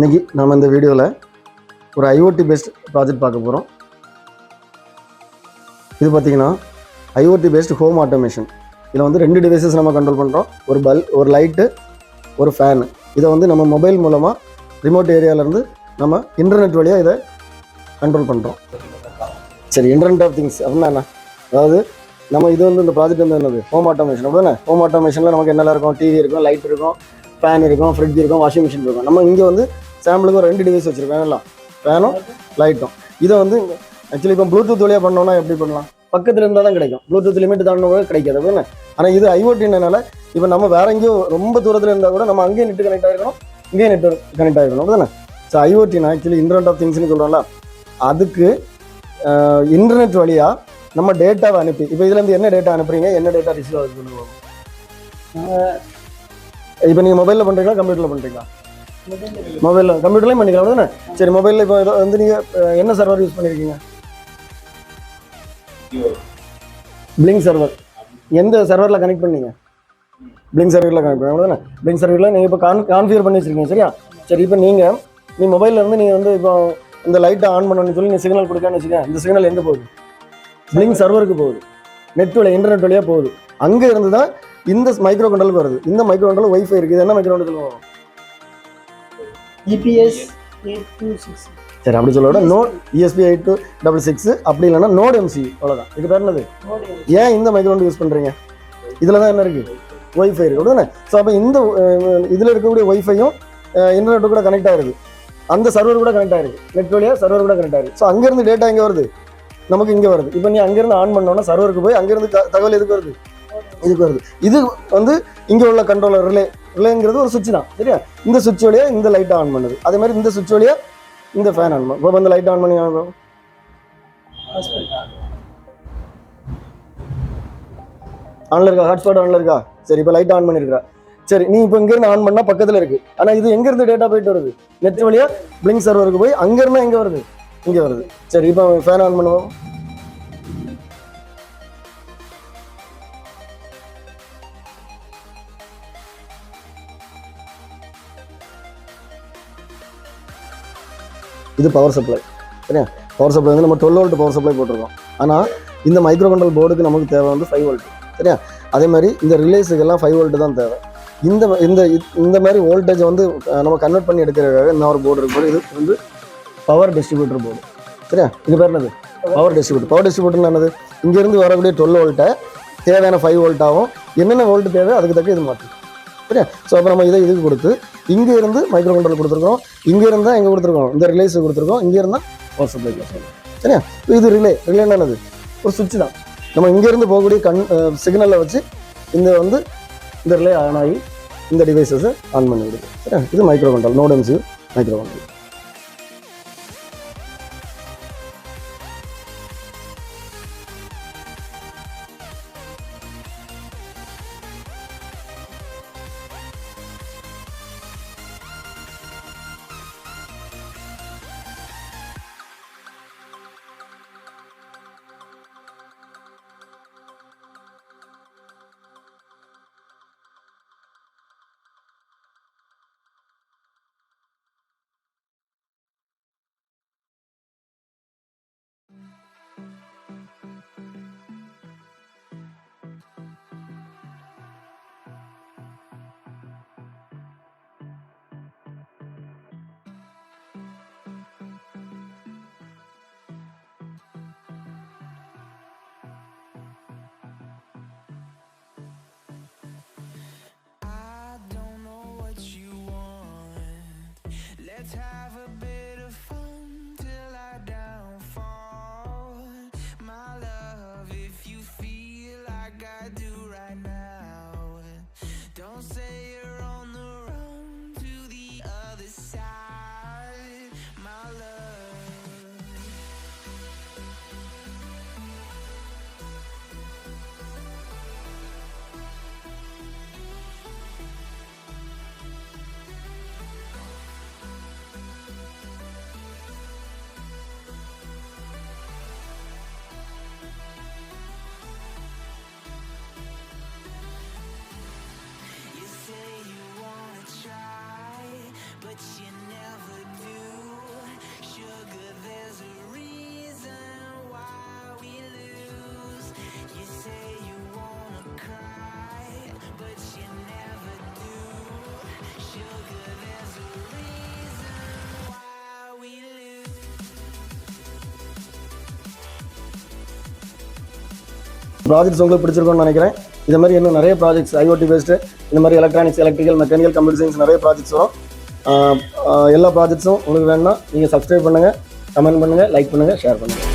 இன்றைக்கி நம்ம இந்த வீடியோவில் ஒரு ஐஓடி பேஸ்ட் ப்ராஜெக்ட் பார்க்க போகிறோம். இது பார்த்திங்கன்னா ஐஓடி பேஸ்ட் ஹோம் ஆட்டோமேஷன். இதில் வந்து 2 டிவைசஸ் நம்ம கண்ட்ரோல் பண்ணுறோம். ஒரு லைட்டு, ஒரு ஃபேனு. இதை வந்து நம்ம மொபைல் மூலமாக ரிமோட் ஏரியாவிலேருந்து நம்ம இன்டர்நெட் வழியாக இதை கண்ட்ரோல் பண்ணுறோம். சரி, இன்டர்நெட் ஆஃப் திங்ஸ் அப்படின்னா என்ன? அதாவது நம்ம இது வந்து இந்த ப்ராஜெக்ட் வந்து என்னது, ஹோம் ஆட்டோமேஷன். அப்படின்னா ஹோம் ஆட்டோமேஷனில் நமக்கு என்னெல்லாம் இருக்கும்? டிவி இருக்கும், லைட் இருக்கும், ஃபேன் இருக்கும், ஃப்ரிட்ஜ் இருக்கும், வாஷிங் மிஷின் இருக்கும். நம்ம இங்கே வந்து சாம்பிளுக்கு ஒரு 2 டிவைஸ் வச்சுருக்கோம். எல்லாம் ஃபேனும் லைட்டும். இதை வந்து ஆக்சுவலி இப்போ ப்ளூடூத் வழியாக பண்ணோன்னா எப்படி பண்ணலாம்? பக்கத்தில் இருந்தால் தான் கிடைக்கும். ப்ளூடூத் லிமிட் தாண்டினா கூட கிடைக்காது அப்படின்னு. ஆனால் இது ஐஓடினால இப்போ நம்ம வேற எங்கேயோ ரொம்ப தூரத்தில் இருந்தால் கூட நம்ம அங்கேயும் நெட்டு கனெக்ட் ஆகிருக்கணும், இங்கேயும் நெட் கனெக்ட் ஆகிருக்கணும் அப்படிதானே? ஸோ ஐஓடினா ஆக்சுவலி இன்டர்நெட் ஆஃப் திங்ஸ்னு சொல்கிறோம்ல, அதுக்கு இன்டர்நெட் வழியாக நம்ம டேட்டாவை அனுப்பி, இப்போ இதுலேருந்து என்ன டேட்டா அனுப்புறீங்க, என்ன டேட்டா ரிசீவ் ஆகுது சொல்லுவோம். இப்போ நீங்கள் மொபைலில் பண்ணுறீங்களா, கம்ப்யூட்டரில் பண்ணுறீங்களா? மொபைலில், கம்ப்யூட்டர்லேயும் பண்ணிக்கலாம் தானே? சரி, மொபைலில் இப்போ வந்து நீங்கள் என்ன சர்வர் யூஸ் பண்ணியிருக்கீங்க? Blink server. எந்த சர்வரில் கனெக்ட் பண்ணீங்க? பிளிங்க் சர்வரில் கனெக்ட் பண்ணி தானே? பிளிங்க் சர்வரில் நீங்கள் இப்போ கான்ஃபிகர் பண்ணி வச்சுருக்கீங்க. சரியா? சரி, இப்போ நீ மொபைலில் இருந்து நீங்கள் வந்து இப்போ இந்த லைட்டை ஆன் பண்ணணும்னு சொல்லி நீ சிக்னல் கொடுக்கான்னு வச்சுக்கேன். இந்த சிக்னல் எங்கே போகுது? பிளிங்க் சர்வருக்கு போகுது, நெட் வழியாக, இன்டர்நெட் வழியாக போகுது. அங்கே இருந்து தான் இந்த மைக்ரோ கண்ட்ரோலுக்கு வருது. இந்த மைக்ரோ கண்ட்ரோல் ஒய்ஃபை இருக்குது. இது என்ன மைக்ரோ கண்ட்ரோல் வரும்? EPS 826. சரி, அப்படி சொல்ல விட நோட் ESP 8266 அப்படி இல்லைன்னா நோட் MCU. அவ்வளோதான். இது பேர் என்னது? ஏன் இந்த மைக்ரோஃபோன் யூஸ் பண்ணுறீங்க? இதில் தான் என்ன இருக்குது? ஒய்ஃபை இருக்குது அப்படிதானே? ஸோ அப்போ இந்த இதில் இருக்கக்கூடிய ஒய்ஃபையும் இன்டர்நெட்டு கூட கனெக்ட் ஆகிருது, அந்த சர்வர் கூட கனெக்ட் ஆகிருக்கு, நெட் வழியாக சர்வர் கூட கனெக்ட் ஆகிருக்கு. ஸோ அங்கேருந்து டேட்டா எங்கே வருது? நமக்கு இங்கே வருது. இப்போ நீ அங்கேருந்து ஆன் பண்ணோன்னா சர்வருக்கு போய் அங்கேருந்து தகவல் எதுக்கு வருது? இதுக்கு வருது. இது வந்து இங்கே உள்ள கண்ட்ரோலர் ரிலேங்கிறது ஒரு சுவிட்ச் தான். சரியா? இந்த சுவிட்ச் வழியாக இந்த லைட்டை ஆன் பண்ணுது. அதே மாதிரி இந்த சுவிட்ச் வழியாக இந்த ஃபேன் ஆன் பண்ணும். இப்போ இந்த லைட் ஆன் பண்ணி ஆன்ல இருக்கா? ஹாட்ஸ்பாட் ஆன்ல இருக்கா? சரி, இப்போ லைட் ஆன் பண்ணியிருக்கா. சரி, நீ இப்போ இங்கேருந்து ஆன் பண்ணால் பக்கத்தில் இருக்குது. ஆனால் இது எங்கேருந்து டேட்டா போயிட்டு வருது? நெட் வழியாக பிளிங்க் சர்வருக்கு போய் அங்கேருந்தா எங்கே வருது? இங்கே வருது. சரி, இப்போ ஃபேன் ஆன் பண்ணுவோம். இது பவர் சப்ளை. சரியா? பவர் சப்ளை வந்து நம்ம 12 வோல்ட் பவர் சப்ளை போட்டிருக்கோம். ஆனால் இந்த மைக்ரோ கண்ட்ரோல் போர்டுக்கு நமக்கு தேவை வந்து 5 வோல்ட். சரியா? அதே மாதிரி இந்த ரிலேஸுக்கெல்லாம் 5 வோல்ட் தான் தேவை. இந்த மாதிரி வோல்டேஜை வந்து நம்ம கன்வெர்ட் பண்ணி எடுக்கிறதுக்காக இன்னும் ஒரு போர்டு இருக்கும். இது வந்து பவர் டிஸ்ட்ரிபியூட்டர் போர்டு. சரியா? இது பேர் என்னது? Power distributor. பவர் டிஸ்ட்ரிபியூட்டர் என்னது? இங்கேருந்து வரக்கூடிய 12 வோல்ட்டை தேவையான 5 வோல்ட்டாகவும் என்னென்ன வோல்ட் தேவை அதுக்கு தக்க இது மாற்றும். சரியா? ஸோ அப்போ நம்ம இதுக்கு கொடுத்து இங்கே இருந்து மைக்ரோ கண்ட்ரோல் கொடுத்துருக்கோம், இங்கே இருந்தால் எங்கே கொடுத்துருக்கோம்? இந்த ரிலேஸ் கொடுத்துருக்கோம், இங்கே இருந்தால் பவர் சப்ளை கொடுத்துருக்கோம். சரியா? இது ரிலே என்னது? ஒரு சுவிட்ச் தான். நம்ம இங்கேருந்து போகக்கூடிய சிக்னலை வச்சு இந்த ரிலே ஆன் ஆகி இந்த டிவைசஸை ஆன் பண்ணி விடுது. சரியா? இது micro control, note MCU micro control. Let's have a bit of fun till I downfall. My love, if you feel like I do right now, don't say you're on the run to the other side. My love, projects உங்களுக்கு பிடிச்சிருக்கும்னு நினைக்கிறேன். இது மாதிரி இன்னும் நிறைய projects IoT based இந்த மாதிரி electronics, electrical, mechanical, computer science நிறைய ப்ராஜெக்ட்ஸ் வரும். எல்லா ப்ராஜெக்ட்ஸும் உங்களுக்கு வேணும்னா நீங்கள் சப்ஸ்கிரைப் பண்ணுங்கள், கமெண்ட் பண்ணுங்கள், லைக் பண்ணுங்கள், ஷேர் பண்ணுங்கள்.